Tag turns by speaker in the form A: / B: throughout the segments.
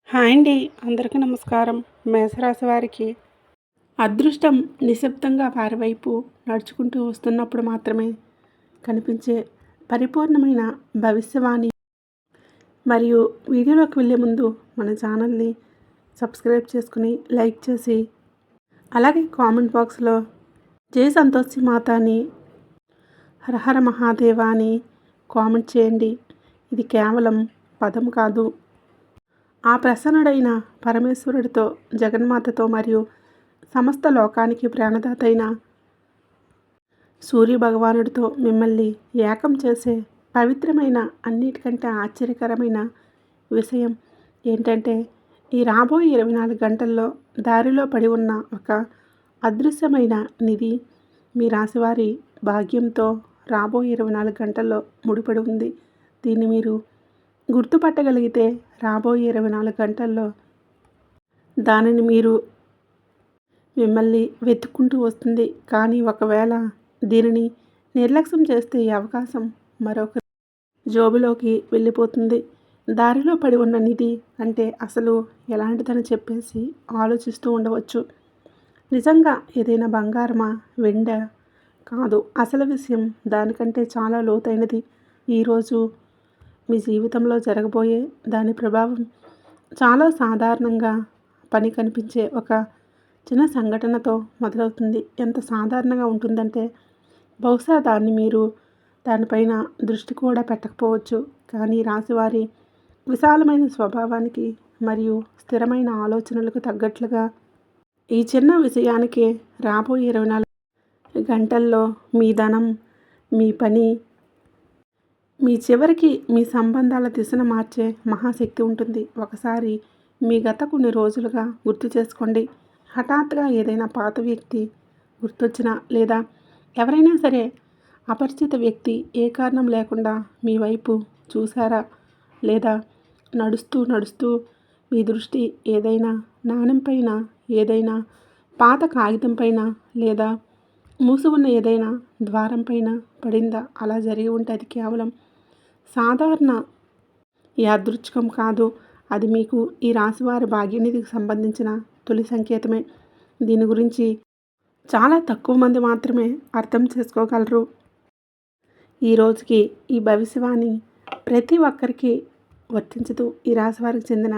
A: Hi అండి. అందరికీ నమస్కారం. మేషరాశి వారికి అదృష్టం నిశ్శబ్దంగా వారి వైపు నడుచుకుంటూ వస్తున్నప్పుడు మాత్రమే కనిపించే పరిపూర్ణమైన భవిష్యవాణి. మరియు వీడియోలోకి వెళ్ళే ముందు మన ఛానల్ని సబ్స్క్రైబ్ చేసుకుని లైక్ చేసి అలాగే కామెంట్ బాక్స్లో జై సంతోషి మాత అని హరహర మహాదేవ అని కామెంట్ చేయండి. ఇది కేవలం పదం కాదు, ఆ ప్రసన్నుడైన పరమేశ్వరుడితో, జగన్మాతతో మరియు సమస్త లోకానికి ప్రాణదాత అయిన సూర్యభగవానుడితో మిమ్మల్ని ఏకం చేసే పవిత్రమైన అన్నిటికంటే ఆశ్చర్యకరమైన విషయం ఏంటంటే, ఈ రాబోయే 24 గంటల్లో దారిలో పడి ఉన్న ఒక అదృశ్యమైన నిధి మీ రాశివారి భాగ్యంతో రాబోయే 24 గంటల్లో ముడిపడి ఉంది. దీన్ని మీరు గుర్తుపట్టగలిగితే రాబోయే 24 గంటల్లో దానిని మీరు మిమ్మల్ని వెతుక్కుంటూ వస్తుంది. కానీ ఒకవేళ దీనిని నిర్లక్ష్యం చేస్తే ఈ అవకాశం మరొక జోబులోకి వెళ్ళిపోతుంది. దారిలో పడి ఉన్న నిధి అంటే అసలు ఎలాంటిదని చెప్పేసి ఆలోచిస్తూ ఉండవచ్చు. నిజంగా ఏదైనా బంగారమా, వెండా? కాదు, అసలు విషయం దానికంటే చాలా లోతైనది. ఈరోజు మీ జీవితంలో జరగబోయే దాని ప్రభావం చాలా సాధారణంగా పని కనిపించే ఒక చిన్న సంఘటనతో మొదలవుతుంది. ఎంత సాధారణంగా ఉంటుందంటే బహుశా మీరు దానిపైన దృష్టి కూడా పెట్టకపోవచ్చు. కానీ రాశివారి విశాలమైన స్వభావానికి మరియు స్థిరమైన ఆలోచనలకు తగ్గట్లుగా ఈ చిన్న విషయానికే రాబోయే 24 గంటల్లో మీ ధనం, మీ పని, మీ చివరికి మీ సంబంధాల దిశను మార్చే మహాశక్తి ఉంటుంది. ఒకసారి మీ గత కొన్ని రోజులుగా గుర్తు చేసుకోండి. హఠాత్తుగా ఏదైనా పాత వ్యక్తి గుర్తొచ్చినా, లేదా ఎవరైనా సరే అపరిచిత వ్యక్తి ఏ కారణం లేకుండా మీ వైపు చూసారా? లేదా నడుస్తూ మీ దృష్టి ఏదైనా నాణెం పైన, ఏదైనా పాత కాగితం పైన, లేదా మూసి ఉన్న ఏదైనా ద్వారం పైన పడిందా? అలా జరిగి ఉంటే అది కేవలం సాధారణ యాదృచ్ఛికం కాదు. అది మీకు ఈ రాశివారి భాగ్యనిధికి సంబంధించిన తొలి సంకేతమే. దీని గురించి చాలా తక్కువ మంది మాత్రమే అర్థం చేసుకోగలరు. ఈ రోజుకి ఈ భవిష్యవాణి ప్రతి ఒక్కరికి వర్తించదు. ఈ రాశివారికి చెందిన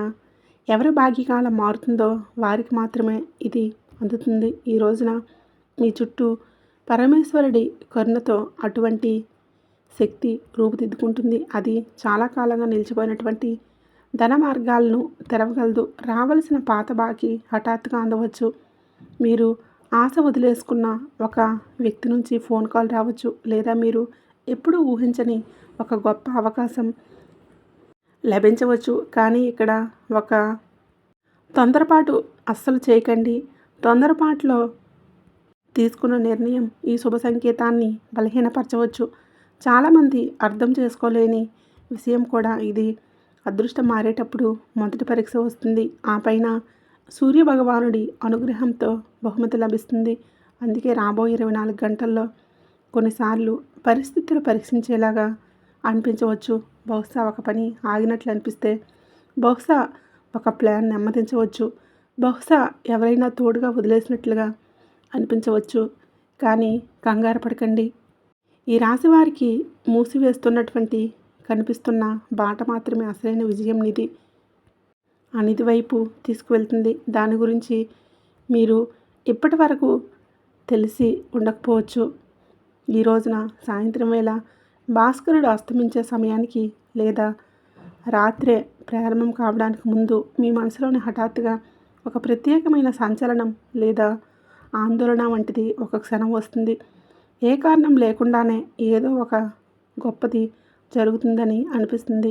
A: ఎవరి భాగ్యకాలం మారుతుందో వారికి మాత్రమే ఇది అందుతుంది. ఈ రోజున మీ చుట్టూ పరమేశ్వరుడి కరుణతో అటువంటి శక్తి రూపుదిద్దుకుంటుంది. అది చాలా కాలంగా నిలిచిపోయినటువంటి ధన మార్గాలను తెరవగలదు. రావలసిన పాత బాకీ హఠాత్తుగా అందవచ్చు. మీరు ఆశ వదిలేసుకున్న ఒక వ్యక్తి నుంచి ఫోన్ కాల్ రావచ్చు. లేదా మీరు ఎప్పుడూ ఊహించని ఒక గొప్ప అవకాశం లభించవచ్చు. కానీ ఇక్కడ ఒక తొందరపాటు అస్సలు చేయకండి. తొందరపాటులో తీసుకున్న నిర్ణయం ఈ శుభ సంకేతాన్ని బలహీనపరచవచ్చు. చాలామంది అర్థం చేసుకోలేని విషయం కూడా ఇది. అదృష్టం మారేటప్పుడు మొదటి పరీక్ష వస్తుంది. ఆ పైన సూర్యభగవానుడి అనుగ్రహంతో బహుమతి లభిస్తుంది. అందుకే రాబోయే 24 గంటల్లో కొన్నిసార్లు పరిస్థితులు పరీక్షించేలాగా అనిపించవచ్చు. బహుశా ఒక పని ఆగినట్లు అనిపిస్తే, బహుశా ఒక ప్లాన్ నెమ్మదించవచ్చు, బహుశా ఎవరైనా తోడుగా వదిలేసినట్లుగా అనిపించవచ్చు. కానీ కంగారు పడకండి. ఈ రాశి వారికి మూసివేస్తున్నటువంటి కనిపిస్తున్న బాట మాత్రమే అసలైన విజయం నిధి. ఆ నిధి వైపు తీసుకువెళ్తుంది. దాని గురించి మీరు ఇప్పటి వరకు తెలిసి ఉండకపోవచ్చు. ఈ రోజున సాయంత్రం వేళ భాస్కరుడు అస్తమించే సమయానికి లేదా రాత్రే ప్రారంభం కావడానికి ముందు మీ మనసులోని హఠాత్తుగా ఒక ప్రత్యేకమైన సంచలనం లేదా ఆందోళన వంటిది ఒక క్షణం వస్తుంది. ఏ కారణం లేకుండానే ఏదో ఒక గొప్పది జరుగుతుందని అనిపిస్తుంది.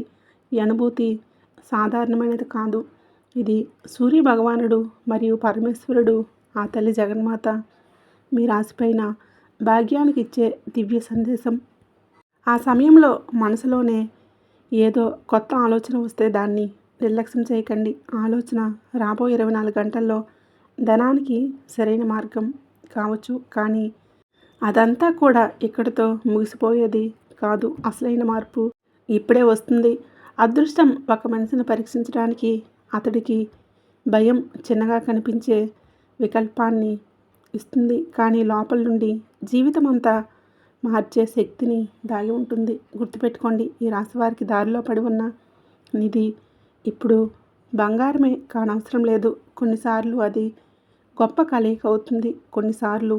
A: ఈ అనుభూతి సాధారణమైనది కాదు. ఇది సూర్య భగవానుడు మరియు పరమేశ్వరుడు, ఆ తల్లి జగన్మాత మీ రాశిపైన భాగ్యానికి ఇచ్చే దివ్య సందేశం. ఆ సమయంలో మనసులోనే ఏదో కొత్త ఆలోచన వస్తే దాన్ని నిర్లక్ష్యం చేయకండి. ఆలోచన రాబోయే 24 గంటల్లో ధనానికి సరైన మార్గం కావచ్చు. కానీ అదంతా కూడా ఇక్కడితో ముగిసిపోయేది కాదు. అసలైన మార్పు ఇప్పుడే వస్తుంది. అదృష్టం ఒక మనిషిని పరీక్షించడానికి అతడికి భయం చిన్నగా కనిపించే వికల్పాన్ని ఇస్తుంది, కానీ లోపల నుండి జీవితమంతా మార్చే శక్తిని దాగి ఉంటుంది. గుర్తుపెట్టుకోండి, ఈ రాశివారికి దారిలో పడి ఉన్న నిధి ఇప్పుడు బంగారమే కానవసరం లేదు. కొన్నిసార్లు అది గొప్ప కలయిక అవుతుంది, కొన్నిసార్లు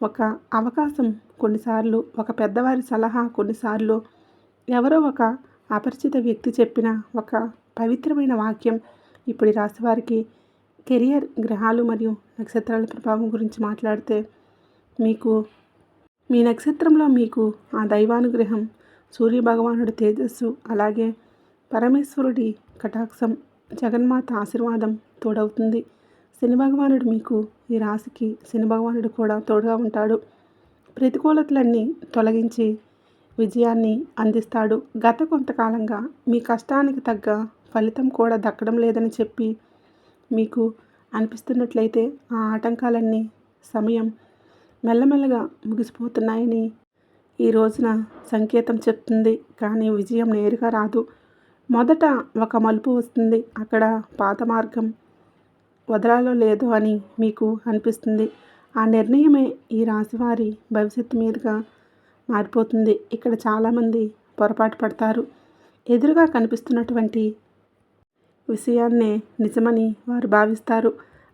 A: ఒక అవకాశం, కొన్నిసార్లు ఒక పెద్దవారి సలహా, కొన్నిసార్లు ఎవరో ఒక అపరిచిత వ్యక్తి చెప్పిన ఒక పవిత్రమైన వాక్యం. ఇప్పుడు ఈ రాశివారికి కెరియర్, గ్రహాలు మరియు నక్షత్రాల ప్రభావం గురించి మాట్లాడితే, మీకు మీ నక్షత్రంలో మీకు ఆ దైవానుగ్రహం, సూర్యభగవానుడి తేజస్సు, అలాగే పరమేశ్వరుడి కటాక్షం, జగన్మాత ఆశీర్వాదం తోడవుతుంది. శని భగవానుడు మీకు ఈ రాశికి శని భగవానుడు కూడా తోడుగా ఉంటాడు. ప్రతికూలతలన్నీ తొలగించి విజయాన్ని అందిస్తాడు. గత కొంతకాలంగా మీ కష్టానికి తగ్గ ఫలితం కూడా దక్కడం లేదని చెప్పి మీకు అనిపిస్తున్నట్లయితే ఆ ఆటంకాలన్నీ సమయం మెల్లమెల్లగా ముగిసిపోతున్నాయని ఈ రోజున సంకేతం చెప్తుంది. కానీ విజయం నేరుగా రాదు. మొదట ఒక మలుపు వస్తుంది, అక్కడ పాత మార్గం వదలాలో లేదో అని మీకు అనిపిస్తుంది. ఆ నిర్ణయమే ఈ రాశివారి భవిష్యత్తు మీదుగా మారిపోతుంది. ఇక్కడ చాలామంది పొరపాటు పడతారు. ఎదురుగా కనిపిస్తున్నటువంటి విషయాన్నే నిజమని వారు భావిస్తారు.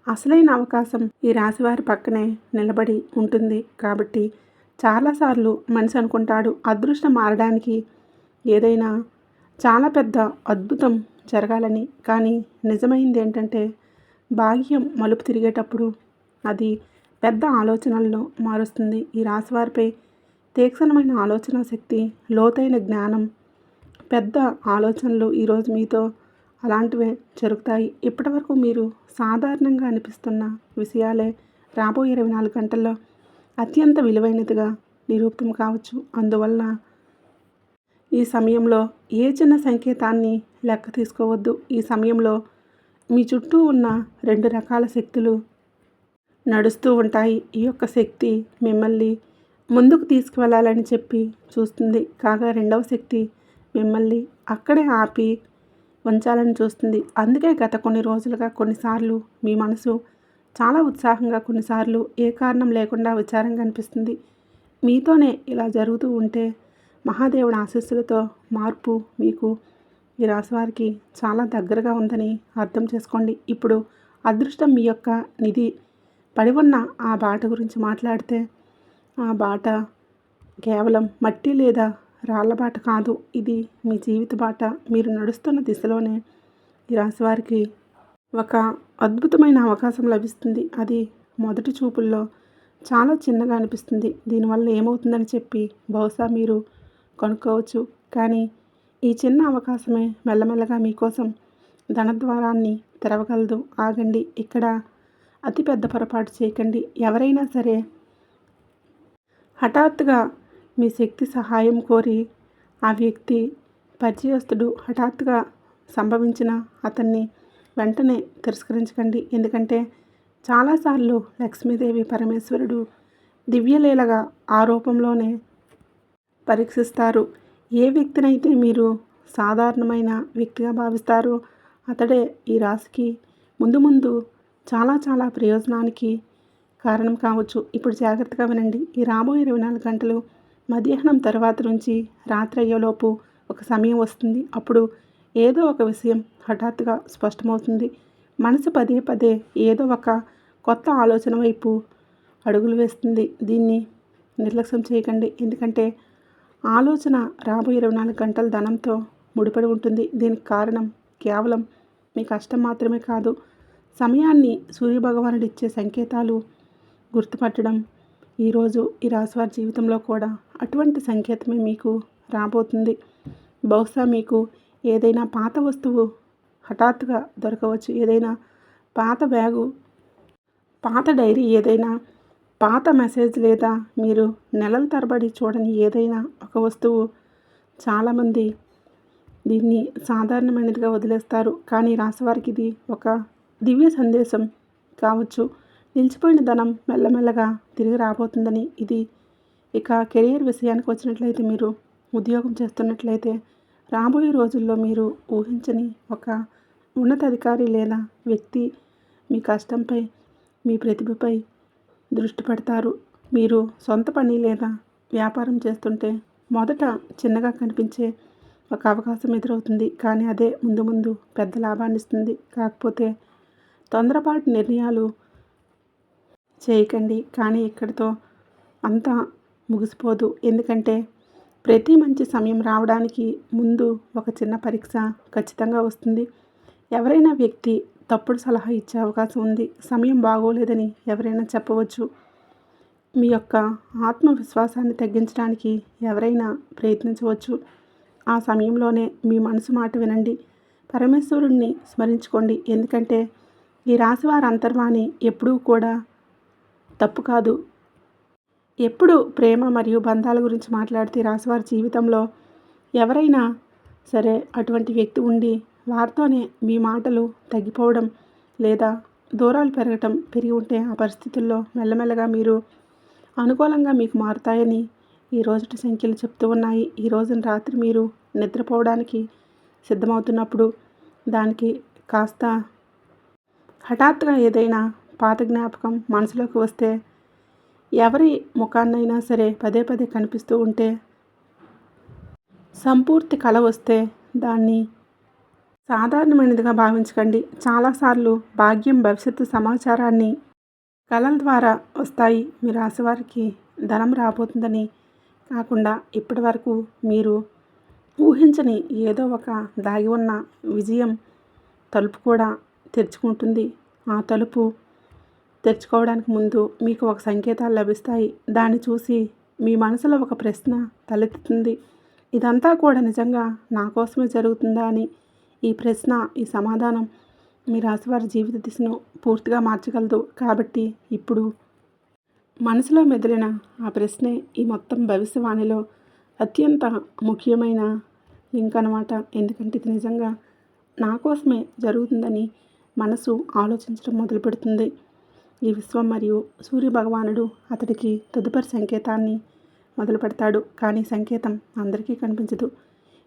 A: అసలైన అవకాశం ఈ రాశివారి పక్కనే నిలబడి ఉంటుంది. కాబట్టి చాలాసార్లు మనిషి అనుకుంటాడు అదృష్టం మారడానికి ఏదైనా చాలా పెద్ద అద్భుతం జరగాలని. కానీ నిజమైంది ఏంటంటే, భాగ్యం మలుపు తిరిగేటప్పుడు అది పెద్ద ఆలోచనలను మారుస్తుంది. ఈ రాశివారిపై తీక్షణమైన ఆలోచన శక్తి, లోతైన జ్ఞానం, పెద్ద ఆలోచనలు ఈరోజు మీతో అలాంటివే జరుగుతాయి. ఇప్పటివరకు మీరు సాధారణంగా అనిపిస్తున్న విషయాలే రాబోయే 24 గంటల్లో అత్యంత విలువైనదిగా నిరూపితం కావచ్చు. అందువల్ల ఈ సమయంలో ఏ చిన్న సంకేతాన్ని లెక్క తీసుకోవద్దు. ఈ సమయంలో మీ చుట్టూ ఉన్న 2 రకాల శక్తులు నడుస్తూ ఉంటాయి. ఈ యొక్క శక్తి మిమ్మల్ని ముందుకు తీసుకువెళ్ళాలని చెప్పి చూస్తుంది, కాగా రెండవ శక్తి మిమ్మల్ని అక్కడే ఆపి ఉంచాలని చూస్తుంది. అందుకే గత కొన్ని రోజులుగా కొన్నిసార్లు మీ మనసు చాలా ఉత్సాహంగా, కొన్నిసార్లు ఏ కారణం లేకుండా విచారంగా అనిపిస్తుంది. మీతోనే ఇలా జరుగుతూ ఉంటే మహాదేవుడి ఆశీస్సులతో మార్పు మీకు ఈ రాశివారికి చాలా దగ్గరగా ఉందని అర్థం చేసుకోండి. ఇప్పుడు అదృష్టం మీ యొక్క నిధి పడి ఉన్న ఆ బాట గురించి మాట్లాడితే, ఆ బాట కేవలం మట్టి లేదా రాళ్ల బాట కాదు. ఇది మీ జీవిత బాట. మీరు నడుస్తున్న దిశలోనే ఈ రాశివారికి ఒక అద్భుతమైన అవకాశం లభిస్తుంది. అది మొదటి చూపుల్లో చాలా చిన్నగా అనిపిస్తుంది. దీనివల్ల ఏమవుతుందని చెప్పి బహుశా మీరు కనుక్కోవచ్చు. కానీ ఈ చిన్న అవకాశమే మెల్లమెల్లగా మీకోసం ధనద్వారాన్ని తెరవగలదు. ఆగండి, ఇక్కడ అతిపెద్ద పొరపాటు చేయకండి. ఎవరైనా సరే హఠాత్తుగా మీ శక్తి సహాయం కోరి ఆ వ్యక్తి పరిచయస్తుడు హఠాత్తుగా సంభవించిన అతన్ని వెంటనే తిరస్కరించకండి. ఎందుకంటే చాలాసార్లు లక్ష్మీదేవి పరమేశ్వరుడు దివ్యలీలగా ఆ రూపంలోనే పరీక్షిస్తారు. ఏ వ్యక్తినైతే మీరు సాధారణమైన వ్యక్తిగా భావిస్తారో అతడే ఈ రాశికి ముందు ముందు చాలా చాలా ప్రయోజనానికి కారణం కావచ్చు. ఇప్పుడు జాగ్రత్తగా వినండి. ఈ రాబోయే 24 గంటలు మధ్యాహ్నం తర్వాత నుంచి రాత్రి అయ్యేలోపు ఒక సమయం వస్తుంది. అప్పుడు ఏదో ఒక విషయం హఠాత్తుగా స్పష్టమవుతుంది. మనసు పదే పదే ఏదో ఒక కొత్త ఆలోచన వైపు అడుగులు వేస్తుంది. దీన్ని నిర్లక్ష్యం చేయకండి. ఎందుకంటే ఆలోచన రాబోయే 24 గంటల ధనంతో ముడిపడి ఉంటుంది. దీనికి కారణం కేవలం మీ కష్టం మాత్రమే కాదు, సమయాన్ని సూర్యభగవానుడు ఇచ్చే సంకేతాలు గుర్తుపట్టడం. ఈరోజు ఈ రాశివారి జీవితంలో కూడా అటువంటి సంకేతమే మీకు రాబోతుంది. బహుశా మీకు ఏదైనా పాత వస్తువు హఠాత్తుగా దొరకవచ్చు. ఏదైనా పాత బ్యాగు, పాత డైరీ, ఏదైనా పాత మెసేజ్, లేదా మీరు నెలల తరబడి చూడని ఏదైనా ఒక వస్తువు. చాలామంది దీన్ని సాధారణమైనదిగా వదిలేస్తారు, కానీ రాశివారికి ఇది ఒక దివ్య సందేశం కావచ్చు. నిలిచిపోయిన ధనం మెల్లమెల్లగా తిరిగి రాబోతుందని ఇది. ఇక కెరియర్ విషయానికి వచ్చినట్లయితే, మీరు ఉద్యోగం చేస్తున్నట్లయితే రాబోయే రోజుల్లో మీరు ఊహించని ఒక ఉన్నతాధికారి లేదా వ్యక్తి మీ కష్టంపై, మీ ప్రతిభపై దృష్టి పెడతారు. మీరు సొంత పని లేదా వ్యాపారం చేస్తుంటే మొదట చిన్నగా కనిపించే ఒక అవకాశం ఎదురవుతుంది, కానీ అదే ముందు ముందు పెద్ద లాభాన్ని ఇస్తుంది. కాకపోతే తొందరపాటు నిర్ణయాలు చేయకండి. కానీ ఇక్కడితో అంతా ముగిసిపోదు. ఎందుకంటే ప్రతి మంచి సమయం రావడానికి ముందు ఒక చిన్న పరీక్ష ఖచ్చితంగా వస్తుంది. ఎవరైనా వ్యక్తి తప్పుడు సలహా ఇచ్చే అవకాశం ఉంది. సమయం బాగోలేదని ఎవరైనా చెప్పవచ్చు. మీ యొక్క ఆత్మవిశ్వాసాన్ని తగ్గించడానికి ఎవరైనా ప్రయత్నించవచ్చు. ఆ సమయంలోనే మీ మనసు మాట వినండి. పరమేశ్వరుణ్ణి స్మరించుకోండి. ఎందుకంటే ఈ రాశివారి అంతర్వాణి ఎప్పుడూ కూడా తప్పు కాదు. ఎప్పుడు ప్రేమ మరియు బంధాల గురించి మాట్లాడితే రాశివారి జీవితంలో ఎవరైనా సరే అటువంటి వ్యక్తి ఉండి వారితోనే మీ మాటలు తగ్గిపోవడం లేదా దూరాలు పెరిగి ఉంటే ఆ పరిస్థితుల్లో మెల్లమెల్లగా మీరు అనుకూలంగా మీకు మారుతాయని ఈ రోజుటి సంఖ్యలు చెప్తూ ఉన్నాయి. ఈ రోజున రాత్రి మీరు నిద్రపోవడానికి సిద్ధమవుతున్నప్పుడు దానికి కాస్త హఠాత్తుగా ఏదైనా పాత జ్ఞాపకం మనసులోకి వస్తే, ఎవరి ముఖాన్నైనా సరే పదే పదే కనిపిస్తూ ఉంటే, సంపూర్తి కల వస్తే దాన్ని సాధారణమైనదిగా భావించకండి. చాలాసార్లు భాగ్యం, భవిష్యత్తు సమాచారాన్ని కళల ద్వారా వస్తాయి. మీ రాశివారికి ధనం రాబోతుందని కాకుండా ఇప్పటి వరకు మీరు ఊహించని ఏదో ఒక దాగి ఉన్న విజయం తలుపు కూడా తెరుచుకుంటుంది. ఆ తలుపు తెరుచుకోవడానికి ముందు మీకు ఒక సంకేతాలు లభిస్తాయి. దాన్ని చూసి మీ మనసులో ఒక ప్రశ్న తలెత్తుతుంది. ఇదంతా కూడా నిజంగా నా కోసమే జరుగుతుందా అని. ఈ ప్రశ్న, ఈ సమాధానం మీ రాశివారి జీవిత దిశను పూర్తిగా మార్చగలదు. కాబట్టి ఇప్పుడు మనసులో మెదిలిన ఆ ప్రశ్నే ఈ మొత్తం భవిష్యవాణిలో అత్యంత ముఖ్యమైన లింక్ అన్నమాట. ఎందుకంటే ఇది నిజంగా నా కోసమే జరుగుతుందని మనసు ఆలోచించడం మొదలు పెడుతుంది. ఈ విశ్వం మరియు సూర్య భగవానుడు అతడికి తదుపరి సంకేతాన్ని మొదలు పెడతాడు. కానీ సంకేతం అందరికీ కనిపించదు.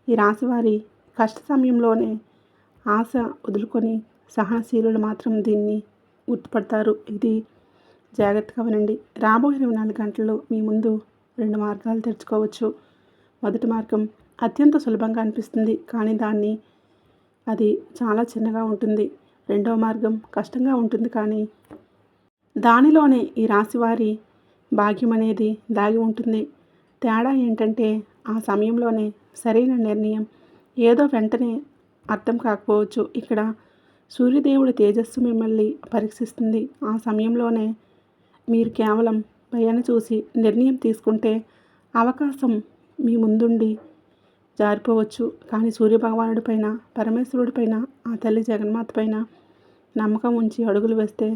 A: ఈ రాశివారి కష్ట సమయంలోనే ఆశ వదులుకొని సహనశీలులు మాత్రం దీన్ని గుర్తుపడతారు. ఇది జాగ్రత్తగా వినండి. రాబోయే 24 గంటల్లో మీ ముందు 2 మార్గాలు తెరుచుకోవచ్చు. మొదటి మార్గం అత్యంత సులభంగా అనిపిస్తుంది, కానీ అది చాలా చిన్నగా ఉంటుంది. రెండవ మార్గం కష్టంగా ఉంటుంది, కానీ దానిలోనే ఈ రాశివారి భాగ్యం అనేది దాగి ఉంటుంది. తేడా ఏంటంటే ఆ సమయంలోనే సరైన నిర్ణయం ఏదో వెంటనే అర్థం కాకపోవచ్చు. ఇక్కడ సూర్యదేవుడి తేజస్సు మిమ్మల్ని పరీక్షిస్తుంది. ఆ సమయంలోనే మీరు కేవలం భయాన్ని చూసి నిర్ణయం తీసుకుంటే అవకాశం మీ ముందుండి జారిపోవచ్చు. కానీ సూర్యభగవానుడి పైన, పరమేశ్వరుడి పైన, ఆ తల్లి జగన్మాత పైన నమ్మకం ఉంచి అడుగులు వేస్తే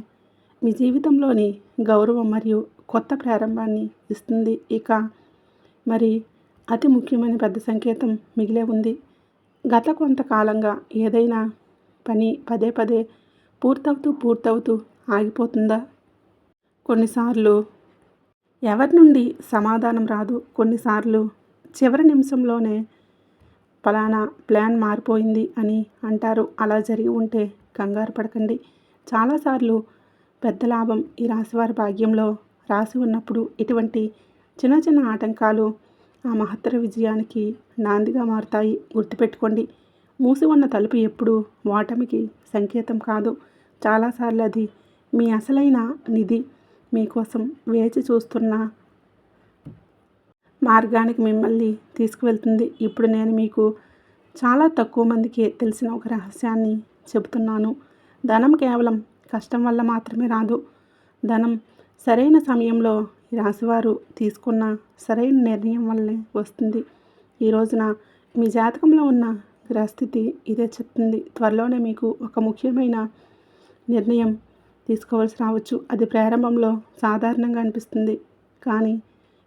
A: మీ జీవితంలోని గౌరవం మరియు కొత్త ప్రారంభాన్ని ఇస్తుంది. ఇక మరి అతి ముఖ్యమైన పెద్ద సంకేతం మిగిలే ఉంది. గత కొంతకాలంగా ఏదైనా పని పదే పదే పూర్తవుతూ ఆగిపోతుందా? కొన్నిసార్లు ఎవరి నుండి సమాధానం రాదు. కొన్నిసార్లు చివరి నిమిషంలోనే ఫలానా ప్లాన్ మారిపోయింది అని అంటారు. అలా జరిగి ఉంటే కంగారు పడకండి. చాలాసార్లు పెద్ద లాభం ఈ రాశివారి భాగ్యంలో రాసి ఉన్నప్పుడు ఇటువంటి చిన్న చిన్న ఆటంకాలు ఆ మహత్తర విజయానికి నాందిగా మారుతాయి. గుర్తుపెట్టుకోండి, మూసి ఉన్న తలుపు ఎప్పుడూ ఓటమికి సంకేతం కాదు. చాలాసార్లు అది మీ అసలైన నిధి మీకోసం వేచి చూస్తున్న మార్గానికి మిమ్మల్ని తీసుకువెళ్తుంది. ఇప్పుడు నేను మీకు చాలా తక్కువ మందికి తెలిసిన ఒక రహస్యాన్ని చెబుతున్నాను. ధనం కేవలం కష్టం వల్ల మాత్రమే రాదు. ధనం సరైన సమయంలో ఈ రాశివారు తీసుకున్న సరైన నిర్ణయం వల్లే వస్తుంది. ఈ రోజున మీ జాతకంలో ఉన్న గ్రహస్థితి ఇదే చెప్తుంది. త్వరలోనే మీకు ఒక ముఖ్యమైన నిర్ణయం తీసుకోవాల్సి రావచ్చు. అది ప్రారంభంలో సాధారణంగా అనిపిస్తుంది, కానీ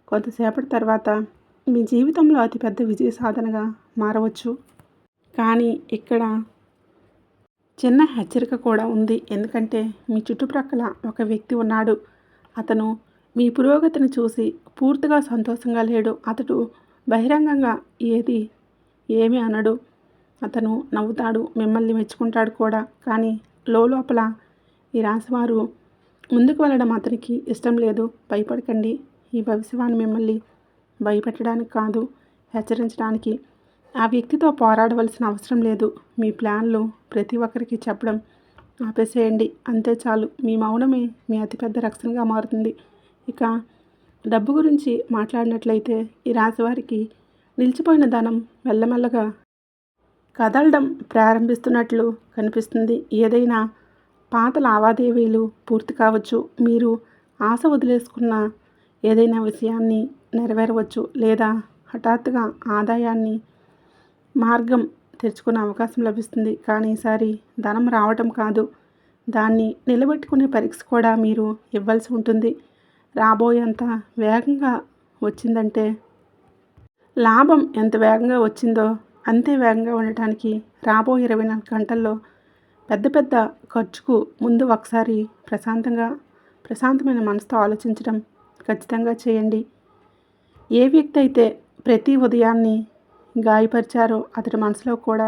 A: కొంతసేపటి తర్వాత మీ జీవితంలో అతిపెద్ద విజయ సాధనగా మారవచ్చు. కానీ ఇక్కడ చిన్న హెచ్చరిక కూడా ఉంది. ఎందుకంటే మీ చుట్టుప్రక్కల ఒక వ్యక్తి ఉన్నాడు. అతను మీ పురోగతిని చూసి పూర్తిగా సంతోషంగా లేడు. అతడు బహిరంగంగా ఏమీ అనడు. అతను నవ్వుతాడు, మిమ్మల్ని మెచ్చుకుంటాడు కూడా. కానీ లోపల ఈ రాశివారు ముందుకు వెళ్ళడం అతనికి ఇష్టం లేదు. భయపడకండి. ఈ భవిష్యవాణి మిమ్మల్ని భయపెట్టడానికి కాదు, హెచ్చరించడానికి. ఆ వ్యక్తితో పోరాడవలసిన అవసరం లేదు. మీ ప్లాన్లు ప్రతి ఒక్కరికి చెప్పడం ఆపేసేయండి. అంతే చాలు. మీ మౌనమే మీ అతిపెద్ద రక్షణగా మారుతుంది. ఇక డబ్బు గురించి మాట్లాడినట్లయితే ఈ రాశివారికి నిలిచిపోయిన ధనం మెల్లమెల్లగా కదలడం ప్రారంభిస్తున్నట్లు కనిపిస్తుంది. ఏదైనా పాత లావాదేవీలు పూర్తి కావచ్చు. మీరు ఆశ వదిలేసుకున్న ఏదైనా విషయాన్ని నెరవేరవచ్చు. లేదా హఠాత్తుగా ఆదాయాన్ని మార్గం తెరుచుకునే అవకాశం లభిస్తుంది. కానీ ఈసారి ధనం రావటం కాదు, దాన్ని నిలబెట్టుకునే పరీక్ష కూడా మీరు ఇవ్వాల్సి ఉంటుంది. రాబోయేంత వేగంగా వచ్చిందంటే లాభం ఎంత వేగంగా వచ్చిందో అంతే వేగంగా ఉండటానికి రాబోయే 24 గంటల్లో పెద్ద ఖర్చుకు ముందు ఒకసారి ప్రశాంతమైన మనసుతో ఆలోచించడం ఖచ్చితంగా చేయండి. ఏ వ్యక్తి అయితే ప్రతి ఉదయాన్ని గాయపరిచారో అతడి మనసులో కూడా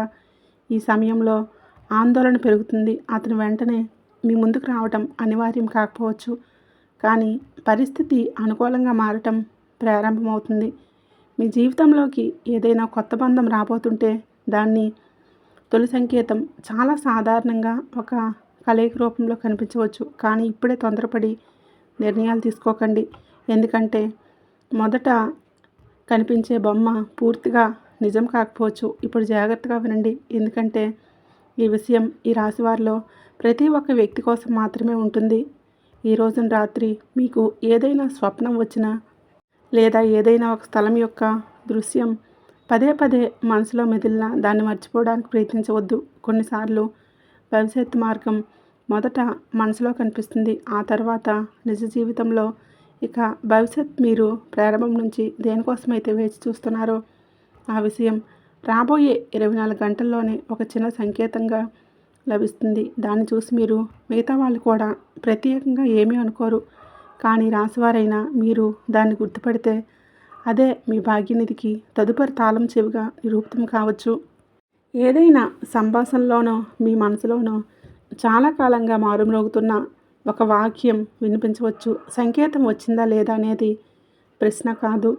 A: ఈ సమయంలో ఆందోళన పెరుగుతుంది. అతను వెంటనే మీ ముందుకు రావటం అనివార్యం కాకపోవచ్చు, కానీ పరిస్థితి అనుకూలంగా మారటం ప్రారంభమవుతుంది. మీ జీవితంలోకి ఏదైనా కొత్త బంధం రాబోతుంటే దాన్ని తొలి సంకేతం చాలా సాధారణంగా ఒక కలయిక రూపంలో కనిపించవచ్చు. కానీ ఇప్పుడే తొందరపడి నిర్ణయాలు తీసుకోకండి. ఎందుకంటే మొదట కనిపించే బొమ్మ పూర్తిగా నిజం కాకపోవచ్చు. ఇప్పుడు జాగ్రత్తగా వినండి. ఎందుకంటే ఈ విషయం ఈ రాశివారిలో ప్రతి ఒక్క వ్యక్తి కోసం మాత్రమే ఉంటుంది. ఈ రోజున రాత్రి మీకు ఏదైనా స్వప్నం వచ్చినా లేదా ఏదైనా ఒక స్థలం యొక్క దృశ్యం పదే మనసులో మెదిలినా దాన్ని మర్చిపోవడానికి ప్రయత్నించవద్దు. కొన్నిసార్లు భవిష్యత్తు మార్గం మొదట మనసులో కనిపిస్తుంది, ఆ తర్వాత నిజ జీవితంలో. ఇక భవిష్యత్ మీరు ప్రారంభం నుంచి దేనికోసమైతే వేచి చూస్తున్నారో ఆ విషయం రాబోయే 24 గంటల్లోనే ఒక చిన్న సంకేతంగా లభిస్తుంది. దాన్ని చూసి మీరు మిగతా వాళ్ళు కూడా ప్రత్యేకంగా ఏమీ అనుకోరు. కానీ రాశివారైనా మీరు దాన్ని గుర్తుపడితే అదే మీ భాగ్యనిధికి తదుపరి తాళం చెవిగా నిరూపితం కావచ్చు. ఏదైనా సంభాషణలోనో మీ మనసులోనో చాలా కాలంగా మారుమ్రోగుతున్న ఒక వాక్యం వినిపించవచ్చు. సంకేతం వచ్చిందా లేదా అనేది ప్రశ్న కాదు,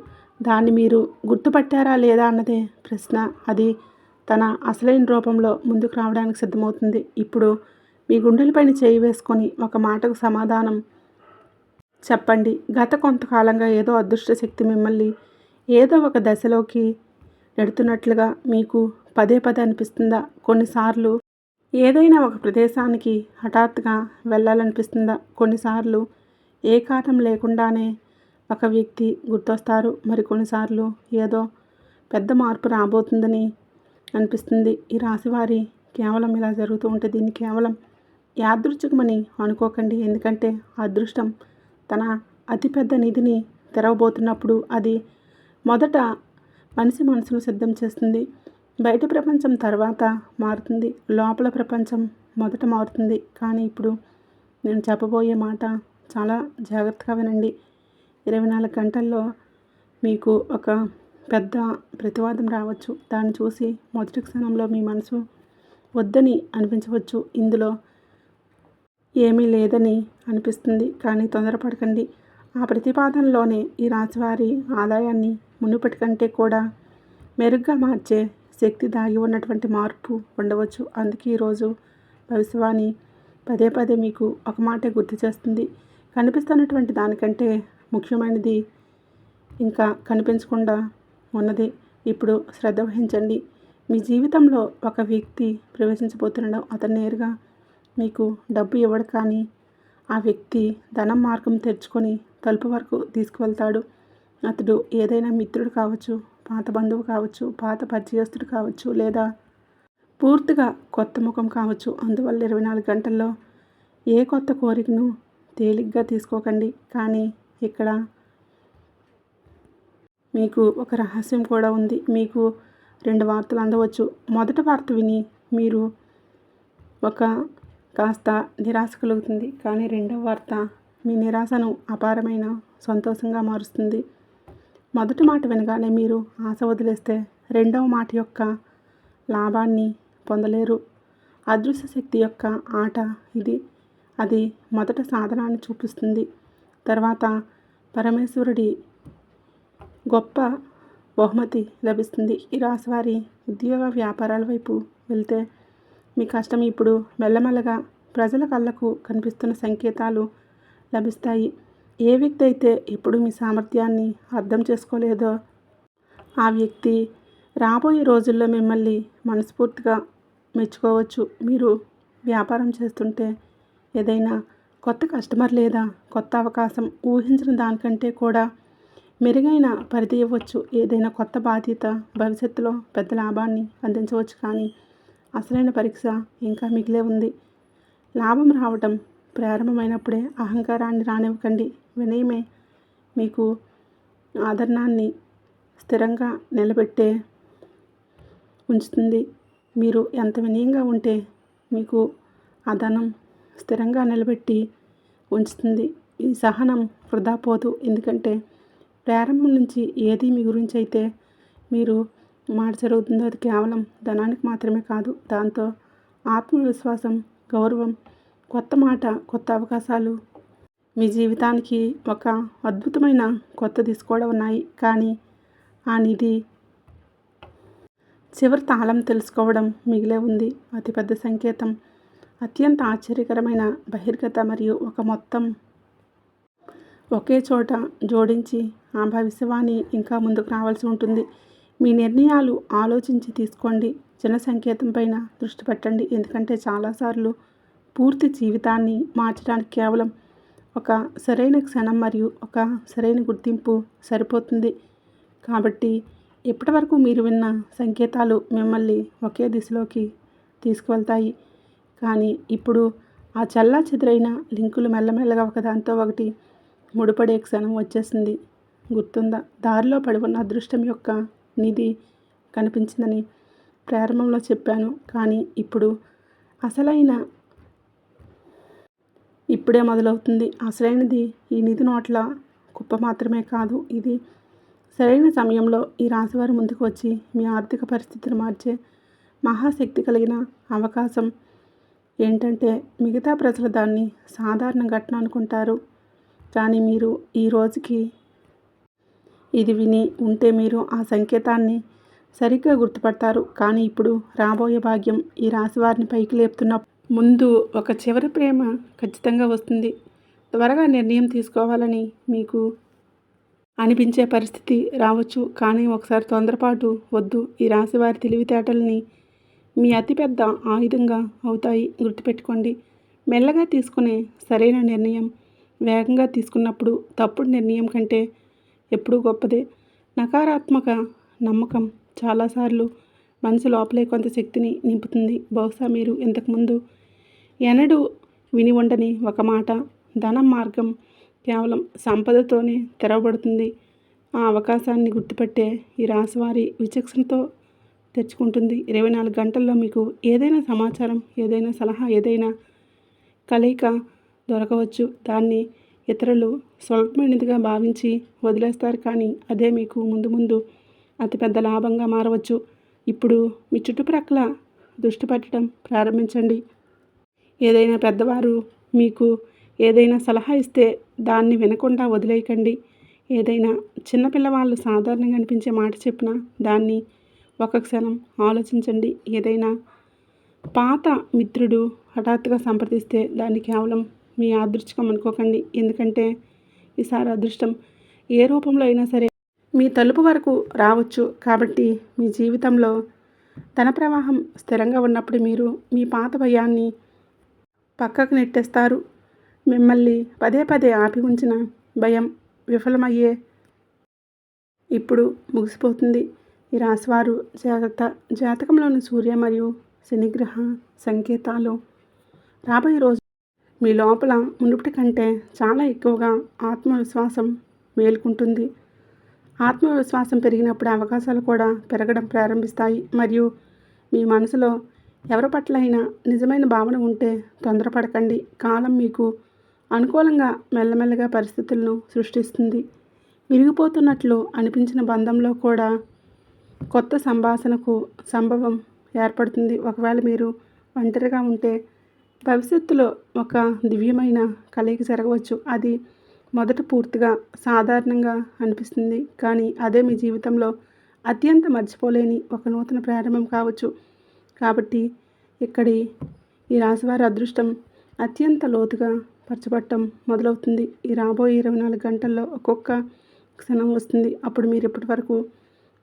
A: దాన్ని మీరు గుర్తుపట్టారా లేదా అన్నదే ప్రశ్న. అది తన అసలైన రూపంలో ముందుకు రావడానికి సిద్ధమవుతుంది. ఇప్పుడు మీ గుండెలపైన చేయి వేసుకొని ఒక మాటకు సమాధానం చెప్పండి. గత కొంతకాలంగా ఏదో అదృష్ట శక్తి మిమ్మల్ని ఏదో ఒక దశలోకి నెడుతున్నట్లుగా మీకు పదే అనిపిస్తుందా? కొన్నిసార్లు ఏదైనా ఒక ప్రదేశానికి హఠాత్తుగా వెళ్ళాలనిపిస్తుందా? కొన్నిసార్లు ఏ కారణం లేకుండానే ఒక వ్యక్తి గుర్తొస్తారు. మరికొన్నిసార్లు ఏదో పెద్ద మార్పు రాబోతుందని అనిపిస్తుంది. ఈ రాశివారి కేవలం ఇలా జరుగుతూ ఉంటే దీన్ని కేవలం యాదృచ్ఛికమని అనుకోకండి. ఎందుకంటే అదృష్టం తన అతిపెద్ద నిధిని తెరవబోతున్నప్పుడు అది మొదట మనిషి మనసును సిద్ధం చేస్తుంది. బయట ప్రపంచం తర్వాత మారుతుంది, లోపల ప్రపంచం మొదట మారుతుంది. కానీ ఇప్పుడు నేను చెప్పబోయే మాట చాలా జాగ్రత్తగా వినండి. 24 గంటల్లో మీకు ఒక పెద్ద ప్రతివాదం రావచ్చు. దాన్ని చూసి మొదటి క్షణంలో మీ మనసు వద్దని అనిపించవచ్చు, ఇందులో ఏమీ లేదని అనిపిస్తుంది. కానీ తొందరపడకండి. ఆ ప్రతిపాదనలోనే ఈ రాశివారి ఆదాయాన్ని మునుపటి కంటే కూడా మెరుగ్గా మార్చే శక్తి దాగి ఉన్నటువంటి మార్పు ఉండవచ్చు. అందుకే ఈరోజు భవిష్యవాణి పదే మీకు ఒక మాటే గుర్తు చేస్తుంది. కనిపిస్తున్నటువంటి దానికంటే ముఖ్యమైనది ఇంకా కనిపించకుండా ఉన్నది. ఇప్పుడు శ్రద్ధ వహించండి. మీ జీవితంలో ఒక వ్యక్తి ప్రవేశించబోతున్నాడు. అతను నేరుగా మీకు డబ్బు ఇవ్వడు, కానీ ఆ వ్యక్తి ధనం మార్గం తెరుచుకొని తలుపు వరకు తీసుకువెళ్తాడు. అతడు ఏదైనా మిత్రుడు కావచ్చు, పాత బంధువు కావచ్చు, పాత పరిచయస్తుడు కావచ్చు, లేదా పూర్తిగా కొత్త ముఖం కావచ్చు. అందువల్ల 24 గంటల్లో ఏ కొత్త కోరికను తేలిగ్గా తీసుకోకండి. కానీ ఇక్కడ మీకు ఒక రహస్యం కూడా ఉంది. మీకు 2 వార్తలు అందవచ్చు. మొదటి వార్త విని మీరు కాస్త నిరాశ కలుగుతుంది. కానీ రెండవ వార్త మీ నిరాశను అపారమైన సంతోషంగా మారుస్తుంది. మొదటి మాట వినగానే మీరు ఆశ వదిలేస్తే రెండవ మాట యొక్క లాభాన్ని పొందలేరు. అదృశ్య శక్తి యొక్క ఆట ఇది. అది మొదట సాధనాన్ని చూపిస్తుంది, తర్వాత పరమేశ్వరుడి గొప్ప బహుమతి లభిస్తుంది. ఈ రాశి వారి ఉద్యోగ వ్యాపారాల వైపు వెళ్తే మీ కష్టం ఇప్పుడు మెల్లమెల్లగా ప్రజల కళ్ళకు కనిపిస్తున్న సంకేతాలు లభిస్తాయి. ఏ వ్యక్తి అయితే ఎప్పుడు మీ సామర్థ్యాన్ని అర్థం చేసుకోలేదో ఆ వ్యక్తి రాబోయే రోజుల్లో మిమ్మల్ని మనస్ఫూర్తిగా మెచ్చుకోవచ్చు. మీరు వ్యాపారం చేస్తుంటే ఏదైనా కొత్త కస్టమర్ లేదా కొత్త అవకాశం ఊహించిన దానికంటే కూడా మెరుగైన పరిధి ఇవ్వచ్చు. ఏదైనా కొత్త బాధ్యత భవిష్యత్తులో పెద్ద లాభాన్ని అందించవచ్చు. కానీ అసలైన పరీక్ష ఇంకా మిగిలే ఉంది. లాభం రావటం ప్రారంభమైనప్పుడే అహంకారాన్ని రానివ్వకండి. వినయమే మీకు ఆదరణాన్ని స్థిరంగా నిలబెట్టే ఉంచుతుంది. మీరు ఎంత వినయంగా ఉంటే మీకు ఆ ధనం స్థిరంగా నిలబెట్టి ఉంచుతుంది. ఈ సహనం వృధా పోదు. ఎందుకంటే ప్రారంభం నుంచి ఏది మీ గురించి అయితే మీరు మాట జరుగుతుందో అది కేవలం ధనానికి మాత్రమే కాదు. దాంతో ఆత్మవిశ్వాసం, గౌరవం, కొత్త మాట, కొత్త అవకాశాలు మీ జీవితానికి ఒక అద్భుతమైన కొత్త దిశ కూడా ఉన్నాయి. కానీ ఆ నిధి చివరి తాళం తెలుసుకోవడం మిగిలే ఉంది. అతిపెద్ద సంకేతం అత్యంత ఆశ్చర్యకరమైన బహిర్గత మరియు ఒక మొత్తం ఒకే చోట జోడించి ఆ భవిష్యవాణి ఇంకా ముందుకు రావాల్సి ఉంటుంది. మీ నిర్ణయాలు ఆలోచించి తీసుకోండి. చిన్న సంకేతం పైన దృష్టి పెట్టండి. ఎందుకంటే చాలాసార్లు పూర్తి జీవితాన్ని మార్చడానికి కేవలం ఒక సరైన క్షణం మరియు ఒక సరైన గుర్తింపు సరిపోతుంది. కాబట్టి ఇప్పటి వరకు మీరు విన్న సంకేతాలు మిమ్మల్ని ఒకే దిశలోకి తీసుకువెళ్తాయి. కానీ ఇప్పుడు ఆ చల్లా చెదురైన లింకులు మెల్లమెల్లగా ఒకదాంతో ఒకటి ముడిపడే క్షణం వచ్చేసింది. గుర్తుందా? దారిలో పడి ఉన్న అదృష్టం యొక్క నిధి కనిపించిందని ప్రారంభంలో చెప్పాను. కానీ ఇప్పుడే మొదలవుతుంది. అసలైనది ఈ నిధి నోట్ల కుప్ప మాత్రమే కాదు. ఇది సరైన సమయంలో ఈ రాశివారి ముందుకు వచ్చి మీ ఆర్థిక పరిస్థితిని మార్చే మహాశక్తి కలిగిన అవకాశం. ఏంటంటే మిగతా ప్రజలు దాన్ని సాధారణ ఘటన అనుకుంటారు. కానీ మీరు ఈ రోజుకి ఇది విని ఉంటే మీరు ఆ సంకేతాన్ని సరిగ్గా గుర్తుపడతారు. కానీ ఇప్పుడు రాబోయే భాగ్యం ఈ రాశివారిని పైకి లేపుతున్న ముందు ఒక చివరి ప్రేమ ఖచ్చితంగా వస్తుంది. త్వరగా నిర్ణయం తీసుకోవాలని మీకు అనిపించే పరిస్థితి రావచ్చు. కానీ ఒకసారి తొందరపాటు వద్దు. ఈ రాశివారి తెలివితేటల్ని మీ అతిపెద్ద ఆయుధంగా అవుతాయి. గుర్తుపెట్టుకోండి, మెల్లగా తీసుకునే సరైన నిర్ణయం వేగంగా తీసుకున్నప్పుడు తప్పుడు నిర్ణయం కంటే ఎప్పుడూ గొప్పదే. నకారాత్మక నమ్మకం చాలాసార్లు మనసు లోపలే కొంత శక్తిని నింపుతుంది. బహుశా మీరు ఇంతకుముందు ఎన్నడూ విని ఉండని ఒక మాట, ధనం మార్గం కేవలం సంపదతోనే తెరవబడుతుంది. ఆ అవకాశాన్ని గుర్తుపట్టే ఈ రాశివారి విచక్షణతో తెచ్చుకుంటుంది. 24 గంటల్లో మీకు ఏదైనా సమాచారం, ఏదైనా సలహా, ఏదైనా కలయిక దొరకవచ్చు. దాన్ని ఇతరులు స్వల్పమైనదిగా భావించి వదిలేస్తారు. కానీ అదే మీకు ముందు ముందు అతిపెద్ద లాభంగా మారవచ్చు. ఇప్పుడు మీ చుట్టుప్రక్కల దృష్టి పెట్టడం ప్రారంభించండి. ఏదైనా పెద్దవారు మీకు ఏదైనా సలహా ఇస్తే దాన్ని వినకుండా వదిలేయకండి. ఏదైనా చిన్నపిల్లవాళ్ళు సాధారణంగా అనిపించే మాట చెప్పినా దాన్ని ఒక క్షణం ఆలోచించండి. ఏదైనా పాత మిత్రుడు హఠాత్తుగా సంప్రదిస్తే దాన్ని కేవలం మీ యాదృచ్ఛికం అనుకోకండి. ఎందుకంటే ఈసారి అదృష్టం ఏ రూపంలో అయినా సరే మీ తలుపు వరకు రావచ్చు. కాబట్టి మీ జీవితంలో ధన ప్రవాహం స్థిరంగా ఉన్నప్పుడు మీరు మీ పాత భయాన్ని పక్కకు నెట్టేస్తారు. మిమ్మల్ని పదే పదే ఆపి ఉంచిన భయం విఫలమయ్యే ఇప్పుడు ముగిసిపోతుంది. ఈ రాశివారు జాగ్రత్త. జాతకంలోని సూర్య మరియు శనిగ్రహ సంకేతాలు రాబోయే రోజు మీ లోపల మునుపటి కంటే చాలా ఎక్కువగా ఆత్మవిశ్వాసం మేలుకుంటుంది. ఆత్మవిశ్వాసం పెరిగినప్పుడు అవకాశాలు కూడా పెరగడం ప్రారంభిస్తాయి. మరియు మీ మనసులో ఎవరి పట్ల అయినా నిజమైన భావన ఉంటే తొందరపడకండి. కాలం మీకు అనుకూలంగా మెల్లమెల్లగా పరిస్థితులను సృష్టిస్తుంది. విరిగిపోతున్నట్లు అనిపించిన బంధంలో కూడా కొత్త సంభాషణకు సంభవం ఏర్పడుతుంది. ఒకవేళ మీరు ఒంటరిగా ఉంటే భవిష్యత్తులో ఒక దివ్యమైన కలయిక జరగవచ్చు. అది మొదట పూర్తిగా సాధారణంగా అనిపిస్తుంది, కానీ అదే మీ జీవితంలో అత్యంత మర్చిపోలేని ఒక నూతన ప్రారంభం కావచ్చు. కాబట్టి ఇక్కడి ఈ రాశివారి అదృష్టం అత్యంత లోతుగా పరచబట్టం మొదలవుతుంది. ఈ రాబోయే 24 గంటల్లో ఒక్కొక్క క్షణం వస్తుంది. అప్పుడు మీరు ఇప్పటి వరకు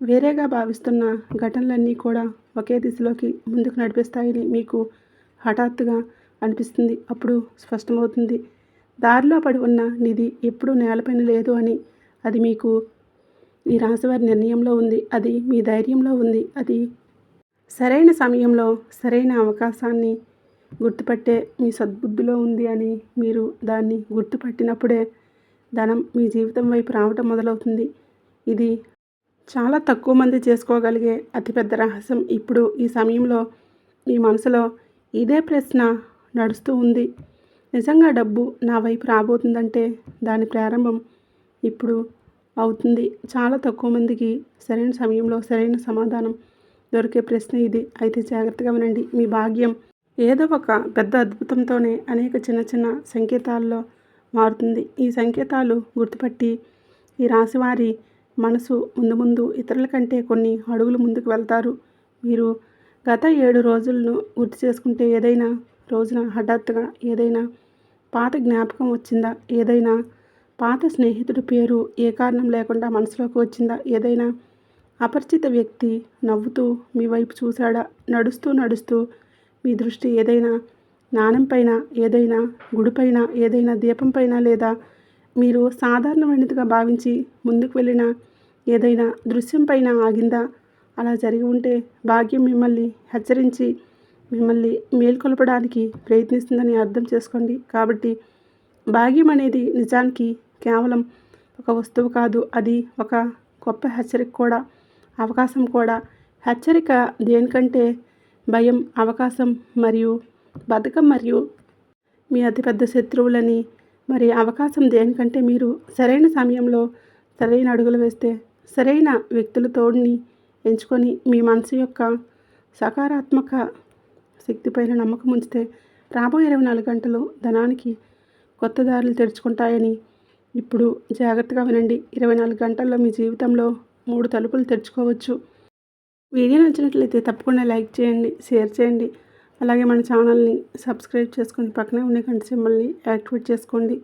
A: వేరేగా భావిస్తున్న ఘటనలన్నీ కూడా ఒకే దిశలోకి ముందుకు నడిపిస్తాయని మీకు హఠాత్తుగా అనిపిస్తుంది. అప్పుడు స్పష్టమవుతుంది, దారిలో పడి ఉన్న నిధి ఎప్పుడూ నేలపైన లేదు అని. అది మీకు ఈ రాశివారి నిర్ణయంలో ఉంది. అది మీ ధైర్యంలో ఉంది. అది సరైన సమయంలో సరైన అవకాశాన్ని గుర్తుపట్టే మీ సద్బుద్ధిలో ఉంది అని. మీరు దాన్ని గుర్తుపట్టినప్పుడే ధనం మీ జీవితం వైపు రావటం మొదలవుతుంది. ఇది చాలా తక్కువ మంది చేసుకోగలిగే అతిపెద్ద రహస్యం. ఇప్పుడు ఈ సమయంలో మీ మనసులో ఇదే ప్రశ్న నడుస్తూ ఉంది. నిజంగా డబ్బు నా వైపు రాబోతుందంటే దాని ప్రారంభం ఇప్పుడు అవుతుంది. చాలా తక్కువ మందికి సరైన సమయంలో సరైన సమాధానం దొరికే ప్రశ్న ఇది. అయితే జాగ్రత్తగా వినండి. మీ భాగ్యం ఏదో ఒక పెద్ద అద్భుతంతోనే అనేక చిన్న చిన్న సంకేతాల్లో మారుతుంది. ఈ సంకేతాలు గుర్తుపట్టి ఈ రాశివారి మనసు ముందు ముందు ఇతరుల కంటే కొన్ని అడుగులు ముందుకు వెళ్తారు. మీరు గత 7 రోజులను గుర్తు చేసుకుంటే ఏదైనా రోజున హఠాత్తుగా ఏదైనా పాత జ్ఞాపకం వచ్చిందా? ఏదైనా పాత స్నేహితుడి పేరు ఏ కారణం లేకుండా మనసులోకి వచ్చిందా? ఏదైనా అపరిచిత వ్యక్తి నవ్వుతూ మీ వైపు చూశాడా? నడుస్తూ నడుస్తూ మీ దృష్టి ఏదైనా నాణెంపైన, ఏదైనా గుడిపైన, ఏదైనా దీపంపైన, లేదా మీరు సాధారణమైనదిగా భావించి ముందుకు వెళ్ళిన ఏదైనా దృశ్యంపైన ఆగిందా? అలా జరిగి ఉంటే భాగ్యం మిమ్మల్ని హెచ్చరించి మిమ్మల్ని మేల్కొల్పడానికి ప్రయత్నిస్తుందని అర్థం చేసుకోండి. కాబట్టి భాగ్యం అనేది నిజానికి కేవలం ఒక వస్తువు కాదు. అది ఒక గొప్ప హెచ్చరిక కూడా, అవకాశం కూడా. హెచ్చరిక దేనికంటే భయం, అవకాశం మరియు బద్ధకం మరియు మీ అతిపెద్ద శత్రువులని. మరి అవకాశం దేనికంటే మీరు సరైన సమయంలో సరైన అడుగులు వేస్తే, సరైన వ్యక్తుల తోడుని ఎంచుకొని మీ మనసు యొక్క సకారాత్మక శక్తిపైన నమ్మకం ఉంచితే రాబోయే 24 గంటలు ధనానికి కొత్త దారులు తెరుచుకుంటాయని. ఇప్పుడు జాగ్రత్తగా వినండి. 24 గంటల్లో మీ జీవితంలో 3 తలుపులు తెరుచుకోవచ్చు. వీడియో నచ్చినట్లయితే తప్పకుండా లైక్ చేయండి, షేర్ చేయండి. అలాగే మన ఛానల్ని సబ్స్క్రైబ్ చేసుకొని పక్కనే ఉండే గంట సింబల్ని యాక్టివేట్ చేసుకోండి.